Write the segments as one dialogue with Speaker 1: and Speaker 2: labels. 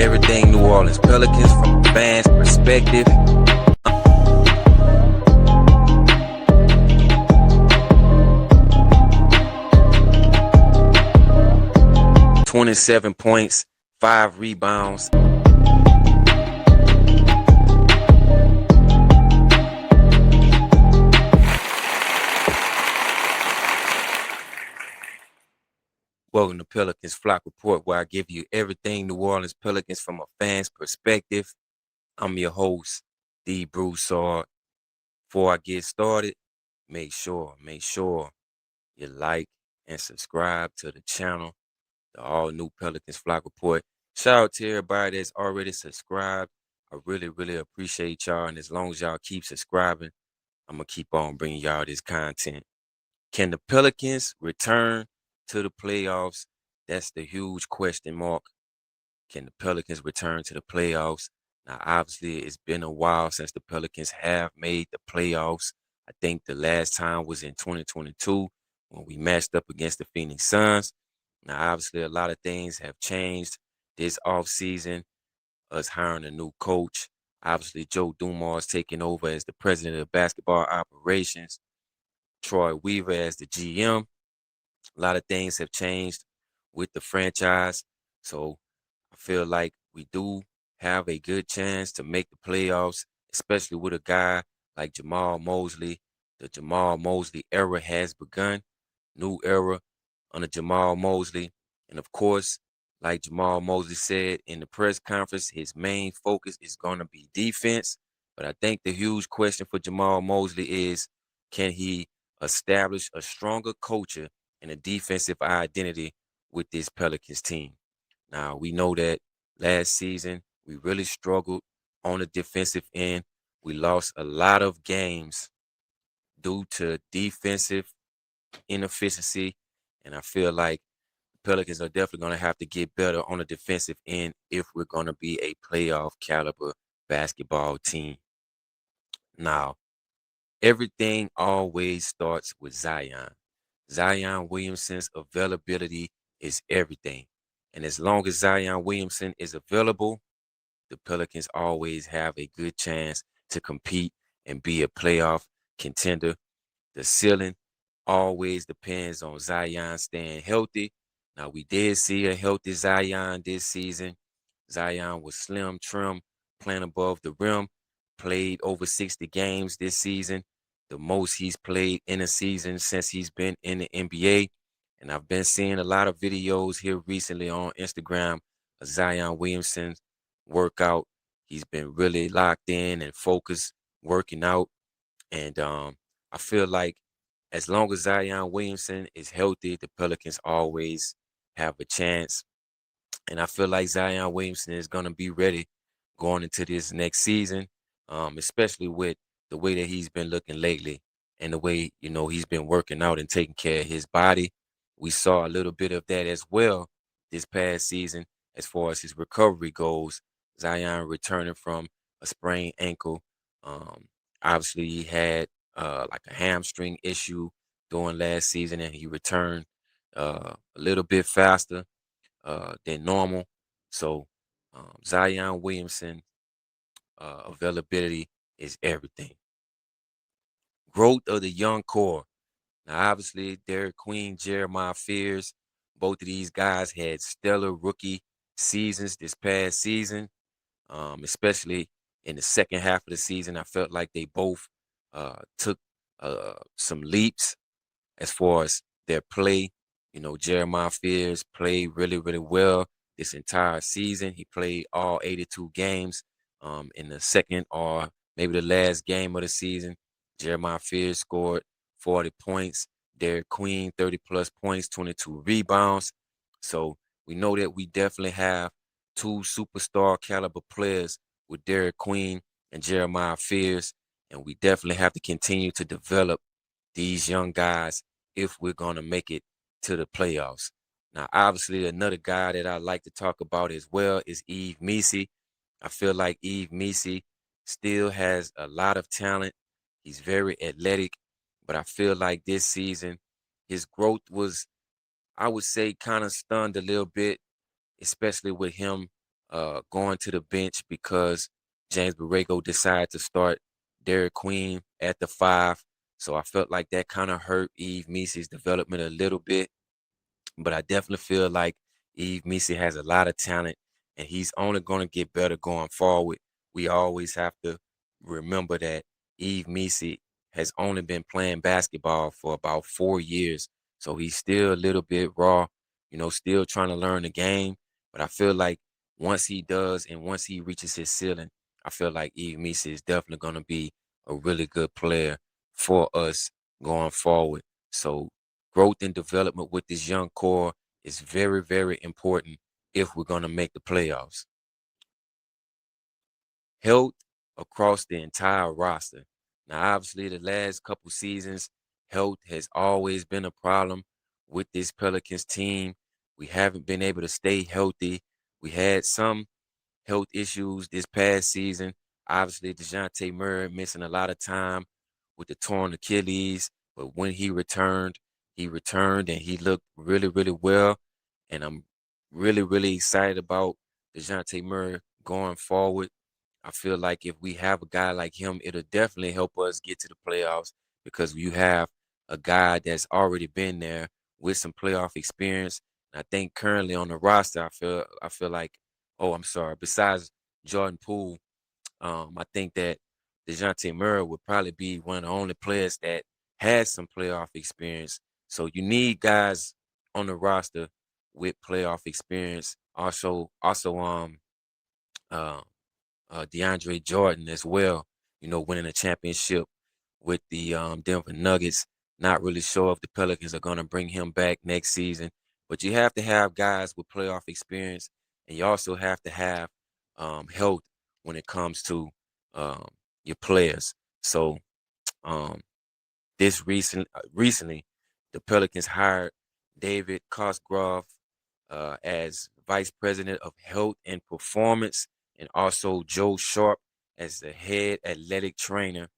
Speaker 1: everything New Orleans Pelicans from a fan's perspective. 27 points, 5 rebounds. Welcome to Pelicans Flock Report, where I give you everything New Orleans Pelicans from a fan's perspective. I'm your host, D. Broussard. Before I get started, make sure you like and subscribe to the channel, the all new Pelicans Flock Report. Shout out to everybody that's already subscribed. I really appreciate y'all. And as long as y'all keep subscribing, I'm going to keep on bringing y'all this content. Can the Pelicans return to the playoffs? That's the huge question mark. Can the Pelicans return to the playoffs? Now, obviously, it's been a while since the Pelicans have made the playoffs. I think the last time was in 2022 when we matched up against the Phoenix Suns. Now, obviously, a lot of things have changed this offseason. Us hiring a new coach. Obviously, Joe Dumars taking over as the president of basketball operations. Troy Weaver as the GM. A lot of things have changed with the franchise. So I feel like we do have a good chance to make the playoffs, especially with a guy like Jamahl Mosley. The Jamahl Mosley era has begun. New era under Jamahl Mosley. And of course, like Jamahl Mosley said in the press conference, his main focus is going to be defense. But I think the huge question for Jamahl Mosley is, can he establish a stronger culture and a defensive identity with this Pelicans team? Now, we know that last season we really struggled on the defensive end. We lost a lot of games due to defensive inefficiency, and I feel like the Pelicans are definitely going to have to get better on the defensive end if we're going to be a playoff caliber basketball team. Now, everything always starts with Zion. Zion Williamson's availability is everything. And as long as Zion Williamson is available, the Pelicans always have a good chance to compete and be a playoff contender. The ceiling always depends on Zion staying healthy. Now, we did see a healthy Zion this season. Zion was slim, trim, playing above the rim, played over 60 games this season, the most he's played in a season since he's been in the NBA. And I've been seeing a lot of videos here recently on Instagram of Zion Williamson workout. He's been really locked in and focused, working out. And I feel like as long as Zion Williamson is healthy, the Pelicans always have a chance. And I feel like Zion Williamson is going to be ready going into this next season, especially with the way that he's been looking lately and the way, he's been working out and taking care of his body. We saw a little bit of that as well this past season as far as his recovery goes. Zion returning from a sprained ankle. Obviously, he had like a hamstring issue during last season, and he returned a little bit faster than normal. So Zion Williamson availability is everything. Growth of the young core. Now, obviously, Derik Queen, Jeremiah Fears, both of these guys had stellar rookie seasons this past season, especially in the second half of the season. I felt like they both took some leaps as far as their play. Jeremiah Fears played really well this entire season. He played all 82 games. In the second or maybe the last game of the season, Jeremiah Fears scored 40 points. Derik Queen, 30-plus points, 22 rebounds. So we know that we definitely have two superstar caliber players with Derik Queen and Jeremiah Fears, and we definitely have to continue to develop these young guys if we're going to make it to the playoffs. Now, obviously, another guy that I like to talk about as well is Yves Missi. I feel like Yves Missi still has a lot of talent. He's very athletic, but I feel like this season his growth was, I would say, kind of stunned a little bit, especially with him going to the bench because James Borrego decided to start Derik Queen at the 5. So I felt like that kind of hurt Yves Missi's development a little bit. But I definitely feel like Yves Missi has a lot of talent, and he's only going to get better going forward. We always have to remember that Yves Missi has only been playing basketball for about 4 years, so he's still a little bit raw, still trying to learn the game. But I feel like once he does and once he reaches his ceiling, I feel like Yves Missi is definitely going to be a really good player for us going forward. So growth and development with this young core is very, very important if we're going to make the playoffs. Health across the entire roster. Now, obviously, the last couple seasons, health has always been a problem with this Pelicans team. We haven't been able to stay healthy. We had some health issues this past season. Obviously, DeJounte Murray missing a lot of time with the torn Achilles, but when he returned and he looked really, really well. And I'm really, really excited about DeJounte Murray going forward. I feel like if we have a guy like him, it'll definitely help us get to the playoffs because you have a guy that's already been there with some playoff experience. And I think currently on the roster, I feel like, oh, I'm sorry, besides Jordan Poole, I think that DeJounte Murray would probably be one of the only players that has some playoff experience. So you need guys on the roster with playoff experience. Uh, DeAndre Jordan as well, winning a championship with the Denver Nuggets. Not really sure if the Pelicans are going to bring him back next season, but you have to have guys with playoff experience, and you also have to have health when it comes to um, your players. So um, recently, the Pelicans hired David Cosgrove as Vice President of Health and Performance, and also Joe Sharp as the head athletic trainer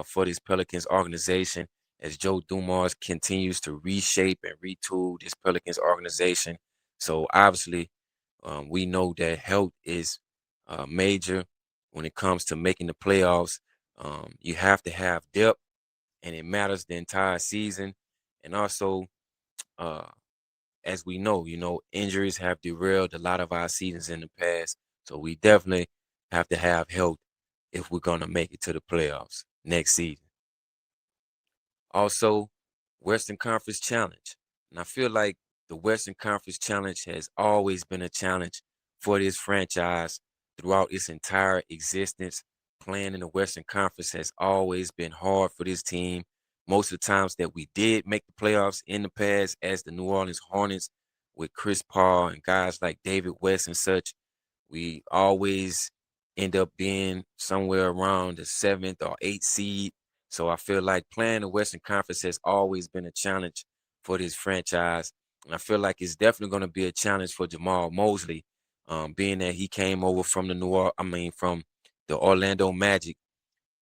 Speaker 1: for this Pelicans organization. As Joe Dumars continues to reshape and retool this Pelicans organization. So obviously, we know that health is major when it comes to making the playoffs. You have to have depth, and it matters the entire season. And also, uh, as we know, injuries have derailed a lot of our seasons in the past. So we definitely have to have health if we're going to make it to the playoffs next season. Also, Western Conference Challenge. And I feel like the Western Conference Challenge has always been a challenge for this franchise throughout its entire existence. Playing in the Western Conference has always been hard for this team. Most of the times that we did make the playoffs in the past, as the New Orleans Hornets with Chris Paul and guys like David West and such, we always end up being somewhere around the 7th or 8th seed. So I feel like playing the Western Conference has always been a challenge for this franchise. And I feel like it's definitely going to be a challenge for Jamahl Mosley, being that he came over from from the Orlando Magic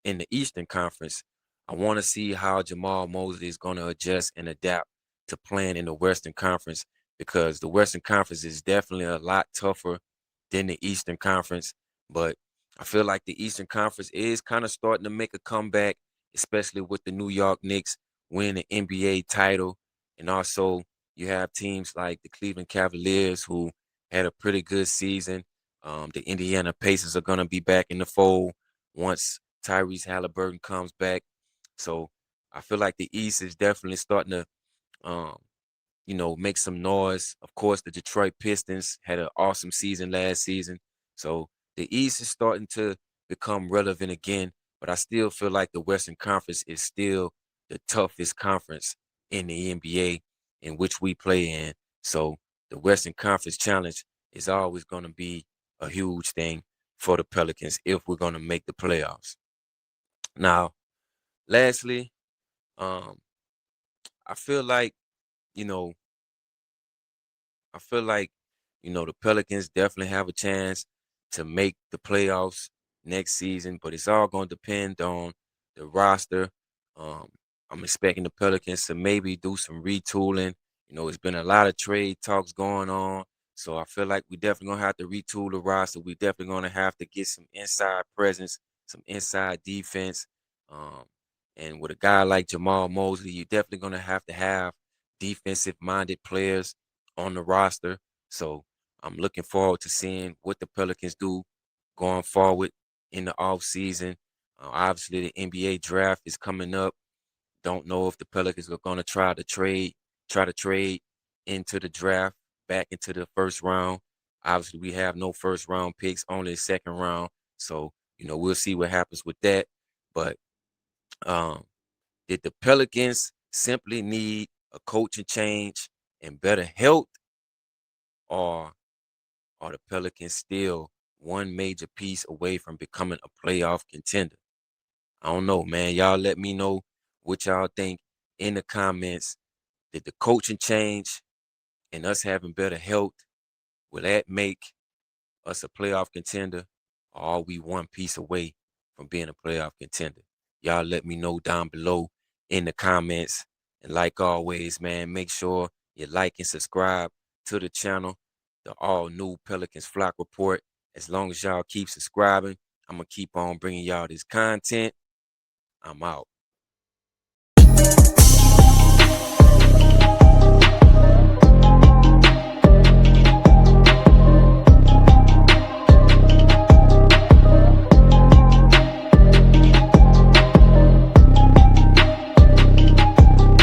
Speaker 1: in the Eastern Conference. I want to see how Jamahl Mosley is going to adjust and adapt to playing in the Western Conference because the Western Conference is definitely a lot tougher than the Eastern Conference. But I feel like the Eastern Conference is kind of starting to make a comeback, especially with the New York Knicks winning the NBA title. And also, you have teams like the Cleveland Cavaliers who had a pretty good season. The Indiana Pacers are going to be back in the fold once Tyrese Halliburton comes back. So I feel like the East is definitely starting to um, make some noise. Of course, the Detroit Pistons had an awesome season last season. So the East is starting to become relevant again, but I still feel like the Western Conference is still the toughest conference in the NBA in which we play in. So the Western Conference Challenge is always going to be a huge thing for the Pelicans if we're going to make the playoffs. Now, lastly, um, I feel like, you know, I feel like, the Pelicans definitely have a chance to make the playoffs next season, but it's all going to depend on the roster. Um, I'm expecting the Pelicans to maybe do some retooling. It's been a lot of trade talks going on, So I feel like we definitely gonna have to retool the roster. We definitely gonna have to get some inside presence, some inside defense. Um, and with a guy like Jamahl Mosley, you're definitely gonna have to have defensive-minded players on the roster. So I'm looking forward to seeing what the Pelicans do going forward in the offseason. Obviously, the NBA draft is coming up. Don't know if the Pelicans are going to try to trade into the draft, back into the first round. Obviously, we have no first round picks, only a second round. So, we'll see what happens with that. But um, did the Pelicans simply need a coaching change and better health, or are the Pelicans still one major piece away from becoming a playoff contender? I don't know, man. Y'all let me know what y'all think in the comments. Did the coaching change and us having better health, will that make us a playoff contender? Or are we one piece away from being a playoff contender? Y'all let me know down below in the comments. And like always, man, make sure you like and subscribe to the channel, the all new Pelicans Flock Report. As long as y'all keep subscribing, I'm going to keep on bringing y'all this content. I'm out.